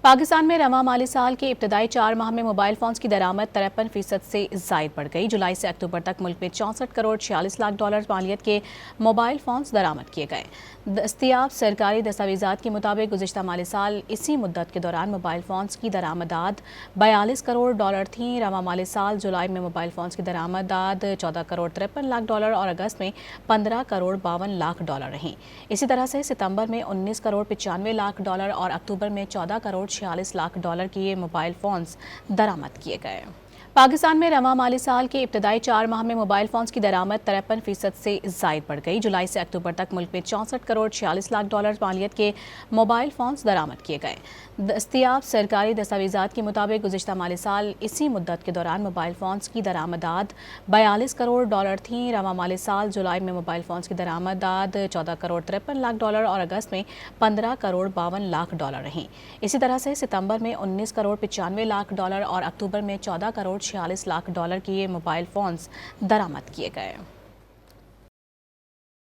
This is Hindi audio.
पाकिस्तान में रवां माली साल के इब्तदाई 4 माह में मोबाइल फोन्स की दरामद 53% से जायद बढ़ गई। जुलाई से अक्टूबर तक मुल्क में 64 करोड़ 46 लाख डॉलर मालियत के मोबाइल फोन्स दरामद किए गए। दस्तियाब सरकारी दस्तावेजात के मुताबिक गुज़िश्ता माली साल इसी मुद्दत के दौरान मोबाइल फोन्स की दरामदात 42 करोड़ डॉलर थी। रवां माली साल जुलाई में मोबाइल फोन्स की दरामदात 14 करोड़ 53 लाख डॉलर और अगस्त में 15 करोड़ 52 लाख डॉलर रही। इसी तरह से सितंबर में 19 करोड़ 95 लाख डॉलर और अक्टूबर में 14 करोड़ 46 लाख डॉलर के ये मोबाइल फोन्स दरामद किए गए। पाकिस्तान में रवां माली साल के इब्तदाई 4 माह में मोबाइल फोन्स की दरामद 53% से जायद बढ़ गई। जुलाई से अक्टूबर तक मुल्क में 64 करोड़ 46 लाख डॉलर मालियत के मोबाइल फोन्स दरामद किए गए। दस्तियाब सरकारी दस्तावेजात के मुताबिक गुज़िश्ता माली साल इसी मुद्दत के दौरान मोबाइल फोन्स की दरामदात 42 करोड़ डॉलर थी। रवां माली साल जुलाई में मोबाइल फोन्स की दरामदात 14 करोड़ 53 लाख डॉलर और अगस्त में 15 करोड़ 52 लाख डॉलर रही। इसी तरह से सितंबर में 19 करोड़ 95 लाख डॉलर और अक्टूबर में 14 करोड़ 46 लाख डॉलर के ये मोबाइल फोन्स दरामद किए गए।